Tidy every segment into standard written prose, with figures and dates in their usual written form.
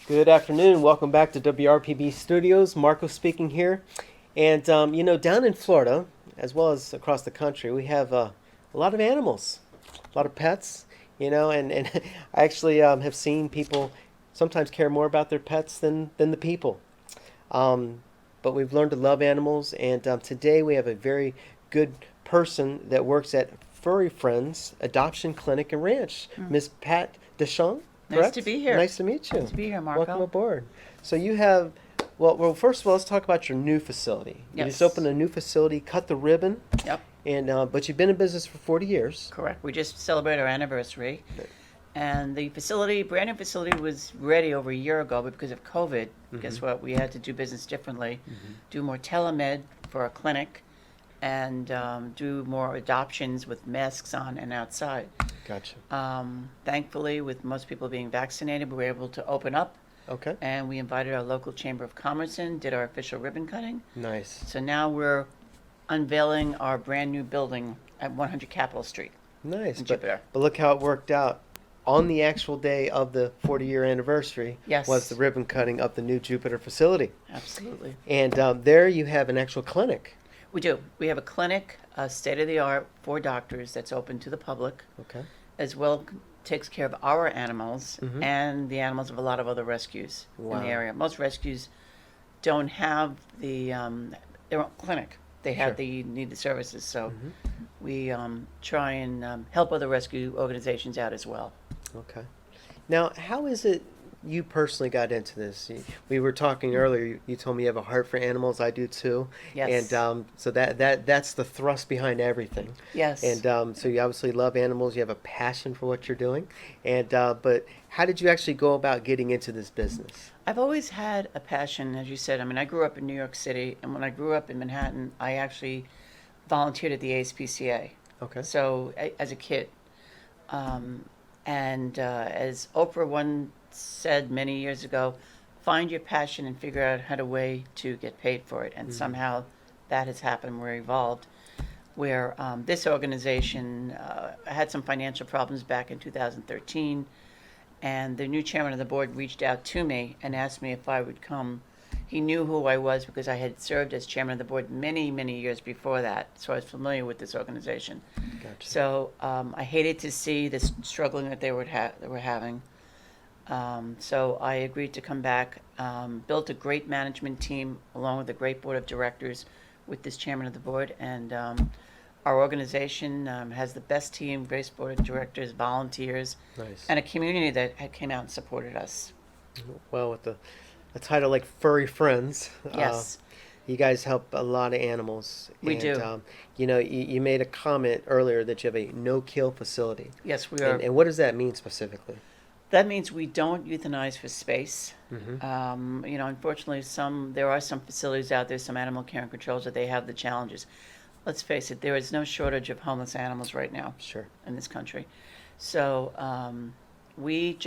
Good afternoon. Welcome back to WRPB Studios. Marco speaking here. And, down in Florida, as well as across the country, we have a lot of animals, a lot of pets, and I actually have seen people sometimes care more about their pets than the people. Um, but we've learned to love animals, and today we have a very good person that works at Furry Friends Adoption Clinic and Ranch, Mm. Miss Pat Deschamps, Nice to correct? be here. Nice to meet Nice you. to be here, Welcome Marco. aboard. So you have, well, first of all, let's talk about your new facility. You just Yes. opened a new facility, cut the ribbon, Yep. and but you've been in business for 40 years. Correct. We just celebrated our anniversary, and the facility, brand new facility, was ready over a year ago, but because of COVID, guess what? We had to do business differently, do more telemed for our clinic, and do more adoptions with masks on and outside. Gotcha. Thankfully, with most people being vaccinated, we were able to open up, Okay. and we invited our local Chamber of Commerce in, did our official ribbon cutting. Nice. So now we're unveiling our brand new building at 100 Capitol Street Nice. in But, Jupiter. but look how it worked out. On the actual day of the 40-year anniversary Yes. was the ribbon cutting of the new Jupiter facility. Absolutely. And there you have an actual clinic. We do. We have a clinic, state of the art for doctors that's open to the public, Okay. as well takes care of our animals Mhm. and the animals of a lot of other rescues in Wow. the area. Most rescues don't have their own clinic. They have Sure. the need the services, so Mhm. we try and help other rescue organizations out as well. Okay. Now, how is it you personally got into this? We were talking earlier. You told me you have a heart for animals. I do too. Yes. And so that's the thrust behind everything. Yes. And so you obviously love animals. You have a passion for what you're doing. And but how did you actually go about getting into this business? I've always had a passion, as you said. I mean, I grew up in New York City, and when I grew up in Manhattan, I actually volunteered at the ASPCA. Okay. So, as a kid. And as Oprah once said many years ago, find your passion and figure out how to way to get paid for it. And somehow that has happened. We're evolved. Where this organization had some financial problems back in 2013, and the new chairman of the board reached out to me and asked me if I would come. He knew who I was because I had served as chairman of the board many, many years before that, so I was familiar with this organization. Gotcha. So I hated to see the struggling that they were having. So I agreed to come back, built a great management team along with a great board of directors with this chairman of the board, and our organization has the best team, great board of directors, volunteers, Nice. and a community that came out and supported us. Well, with a title like Furry Friends, Yes. you guys help a lot of animals. We And, do. You made a comment earlier that you have a no-kill facility. Yes, we are. And what does that mean specifically? That means we don't euthanize for space. Mm-hmm. Unfortunately, there are some facilities out there, some animal care and controls that they have the challenges. Let's face it, there is no shortage of homeless animals right now Sure. in this country. So we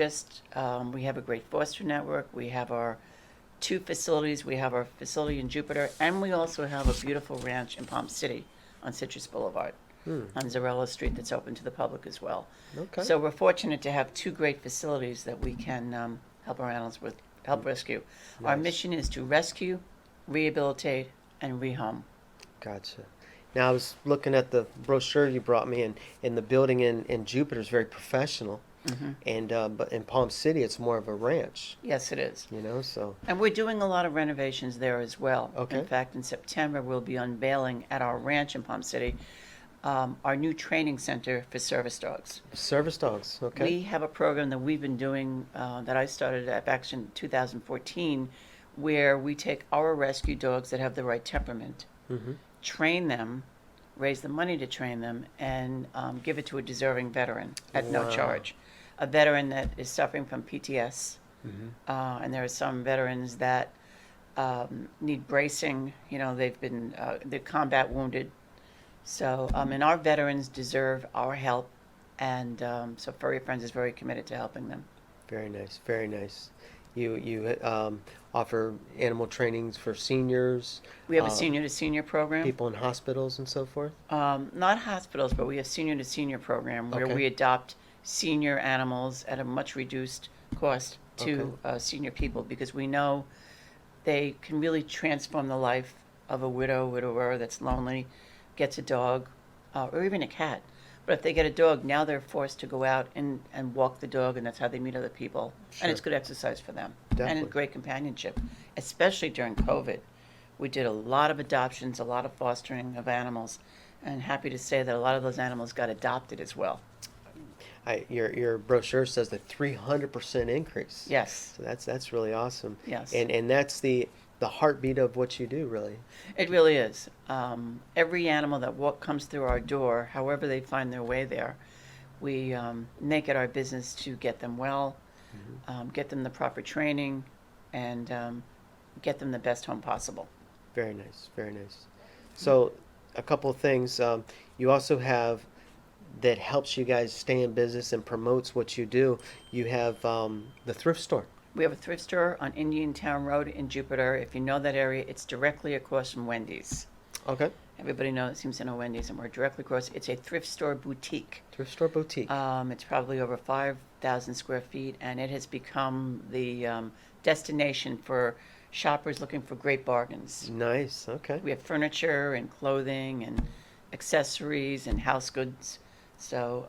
have a great foster network. We have our two facilities. We have our facility in Jupiter, and we also have a beautiful ranch in Palm City on Citrus Boulevard on Zarella Street that's open to the public as well. Okay. So we're fortunate to have two great facilities that we can help our animals with, help rescue. Our Nice. mission is to rescue, rehabilitate, and rehome. Gotcha. Now, I was looking at the brochure you brought me, and the building in Jupiter is very professional. And but in Palm City, it's more of a ranch, Yes, it is. so. And we're doing a lot of renovations there as well. Okay. In fact, in September, we'll be unveiling at our ranch in Palm City our new training center for service dogs. Service dogs, okay. We have a program that we've been doing that I started back in 2014 where we take our rescue dogs that have the right temperament, Mm-hmm. train them, raise the money to train them, and give it to a deserving veteran at no Wow. charge. A veteran that is suffering from PTS. Mm-hmm. And there are some veterans that need bracing. They're combat wounded. So, and our veterans deserve our help. And so Furry Friends is very committed to helping them. Very nice, very nice. You offer animal trainings for seniors, We have a senior to senior program. people in hospitals and so forth. Not hospitals, but we have senior to senior program where Okay. we adopt senior animals at a much reduced cost to senior people, because we know they can really transform the life of a widower that's lonely, gets a dog, or even a cat. But if they get a dog, now they're forced to go out and walk the dog, and that's how they meet other people. Sure. And it's good exercise for them. Definitely. And great companionship, especially during COVID. We did a lot of adoptions, a lot of fostering of animals, and happy to say that a lot of those animals got adopted as well. Your brochure says the 300% increase. Yes. So that's really awesome. Yes. And that's the heartbeat of what you do, really. It really is. Every animal that comes through our door, however they find their way there, we make it our business to get them well, get them the proper training, and get them the best home possible. Very nice, very nice. So, a couple of things. You also have that helps you guys stay in business and promotes what you do. You have the thrift store. We have a thrift store on Indian Town Road in Jupiter. If you know that area, it's directly across from Wendy's. Okay. Everybody seems to know Wendy's, and we're directly across. It's a thrift store boutique. Thrift store boutique. It's probably over 5,000 square feet, and it has become the destination for shoppers looking for great bargains. Nice. Okay. We have furniture and clothing and accessories and house goods. So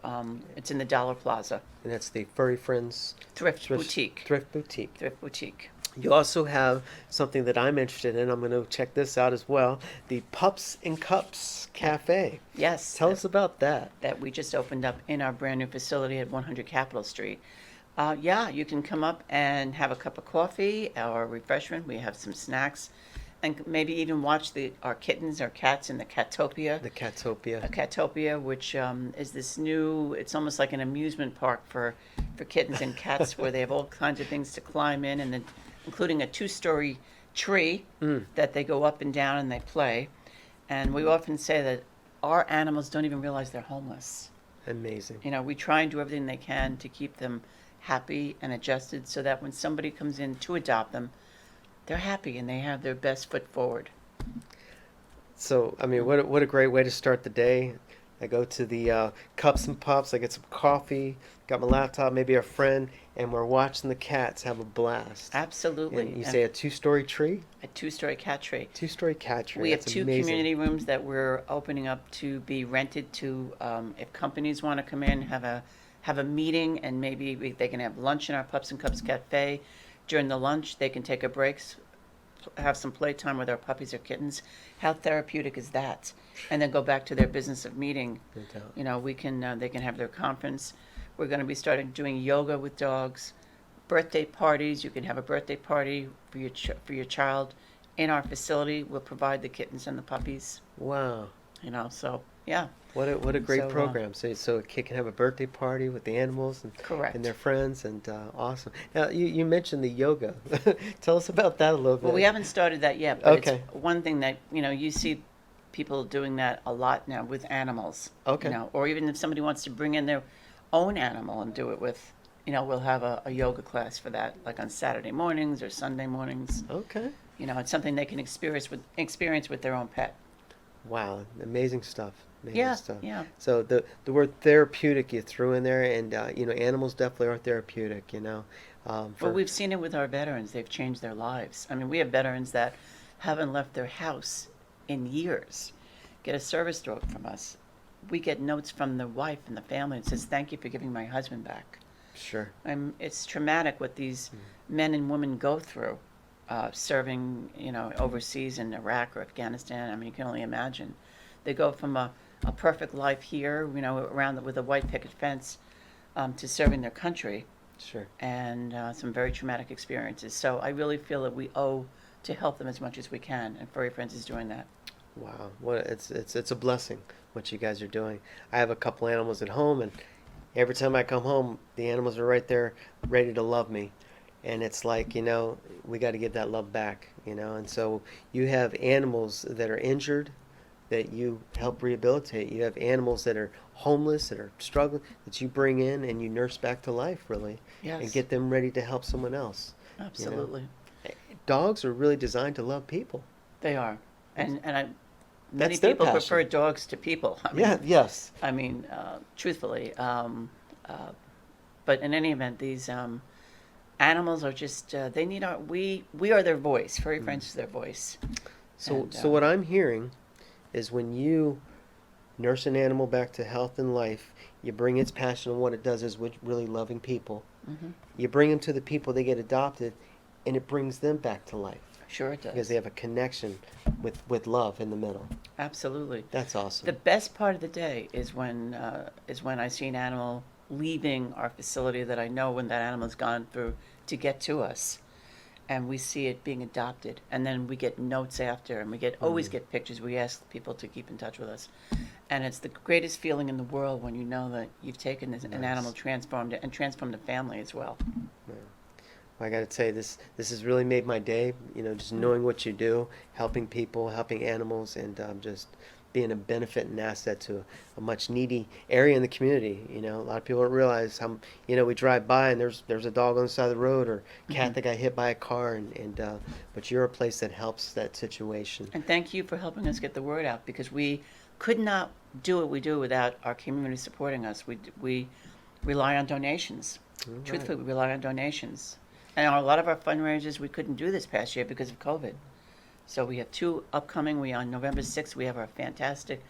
it's in the Dollar Plaza. And that's the Furry Friends Thrift Boutique. Thrift Boutique. Thrift Boutique. You also have something that I'm interested in. I'm going to check this out as well. The Pups and Cups Cafe. Yes. Tell us about that. That we just opened up in our brand new facility at 100 Capitol Street. Yeah, you can come up and have a cup of coffee or refreshment. We have some snacks. And maybe even watch our kittens, our cats in the Catopia. The Catopia. A Catopia, which is this new, it's almost like an amusement park for kittens and cats where they have all kinds of things to climb in, and then including a 2-story tree that they go up and down and they play. And we often say that our animals don't even realize they're homeless. Amazing. You know, we try and do everything they can to keep them happy and adjusted so that when somebody comes in to adopt them, they're happy and they have their best foot forward. So, I mean, what a great way to start the day. I go to the Cups and Pups, I get some coffee, got my laptop, maybe a friend, and we're watching the cats have a blast. Absolutely. And you say a 2-story tree? A 2-story cat tree. 2-story cat tree. We have That's 2 amazing. community rooms that we're opening up to be rented to, if companies want to come in, have a meeting, and maybe they can have lunch in our Pups and Cups Cafe. During the lunch, they can take a break, have some playtime with our puppies or kittens. How therapeutic is that? And then go back to their business of meeting. No doubt. You know, they can have their conference. We're going to be starting doing yoga with dogs, birthday parties. You can have a birthday party for your child in our facility. We'll provide the kittens and the puppies. Wow. You know, so yeah. What a great So, program. So a kid can have a birthday party with the animals Correct. and their friends, and awesome. Now, you mentioned the yoga. Tell us about that a little bit. Well, we haven't started that yet, but Okay. it's one thing that, you know, you see people doing that a lot now with animals. Okay. You know, or even if somebody wants to bring in their own animal and do it with, you know, we'll have a yoga class for that, like on Saturday mornings or Sunday mornings. Okay. You know, it's something they can experience with their own pet. Wow, amazing stuff. Amazing Yeah, stuff. yeah. So the word therapeutic you threw in there, and you know, animals definitely are therapeutic. You know, Well, we've seen it with our veterans. They've changed their lives. I mean, we have veterans that haven't left their house in years, get a service dog from us. We get notes from the wife and the family that says, "Thank you for giving my husband back." sure. It's traumatic what these men and women go through, serving, you know, overseas in Iraq or Afghanistan. I mean, you can only imagine. They go from a perfect life here, you know, with a white picket fence, to serving their country, Sure. and some very traumatic experiences. So I really feel that we owe to help them as much as we can, and Furry Friends is doing that. Wow. It's a blessing what you guys are doing. I have a couple animals at home, and every time I come home, the animals are right there, ready to love me. And it's like, you know, we got to give that love back, you know. And so you have animals that are injured that you help rehabilitate. You have animals that are homeless, that are struggling, that you bring in and you nurse back to life, really, Yes. and get them ready to help someone else. Absolutely. Dogs are really designed to love people. They are. And many That's their people passion. prefer dogs to people. I mean, Yeah, yes. I mean, truthfully. But in any event, these Animals are just they need our we are their voice. Furry Friends is their voice. So, And, so what I'm hearing is when you nurse an animal back to health and life, you bring its passion, and what it does is with really loving people. Mhm. You bring them to the people, they get adopted, and it brings them back to life Sure it because does. they have a connection with love in the middle. Absolutely. That's The awesome. best part of the day is when I see an animal leaving our facility that I know when that animal's gone through to get to us, and we see it being adopted, and then we get notes after, and we get always get pictures. We ask people to keep in touch with us, and it's the greatest feeling in the world when you know that you've taken an Nice. animal, transformed it, and transformed the family as well. Yeah. I got to say, this has really made my day. You know, just knowing what you do, helping people, helping animals, and just being a benefit and asset to a much needy area in the community. You know, a lot of people don't realize how, you know, we drive by and there's a dog on the side of the road or a cat Mhm. that got hit by a car, and but you're a place that helps that situation. And thank you for helping us get the word out, because we could not do what we do without our community supporting us. We rely on donations. All right. Truthfully, we rely on donations. And a lot of our fundraisers we couldn't do this past year because of COVID. So we have two upcoming. On November 6th, we have our fantastic,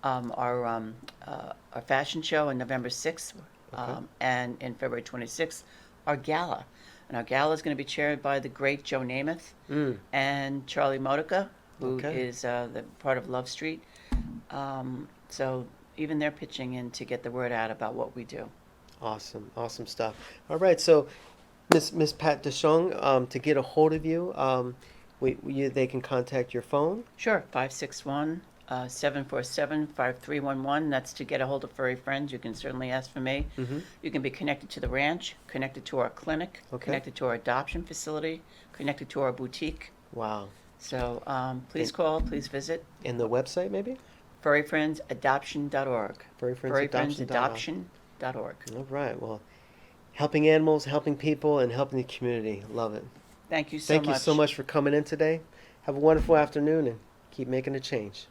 our fashion show on November 6th. Okay. And in February 26th, our gala. And our gala is going to be chaired by the great Joe Namath Mm. and Charlie Modica, who Okay. is the part of Love Street. So even they're pitching in to get the word out about what we do. Awesome, awesome stuff. All right, so Miss Pat DeShong, to get a hold of you, they can contact your phone. Sure, 561 747 5311. That's to get a hold of Furry Friends. You can certainly ask for me. Mm-hmm. You can be connected to the ranch, connected to our clinic, Okay. connected to our adoption facility, connected to our boutique. Wow. So please And- call, please visit And the website maybe? furryfriendsadoption.org. Furryfriendsadoption.org. Furryfriendsadoption.org. All right. Well, helping animals, helping people, and helping the community. Love it. Thank you so Thank much. you so much for coming in today. Have a wonderful afternoon and keep making a change.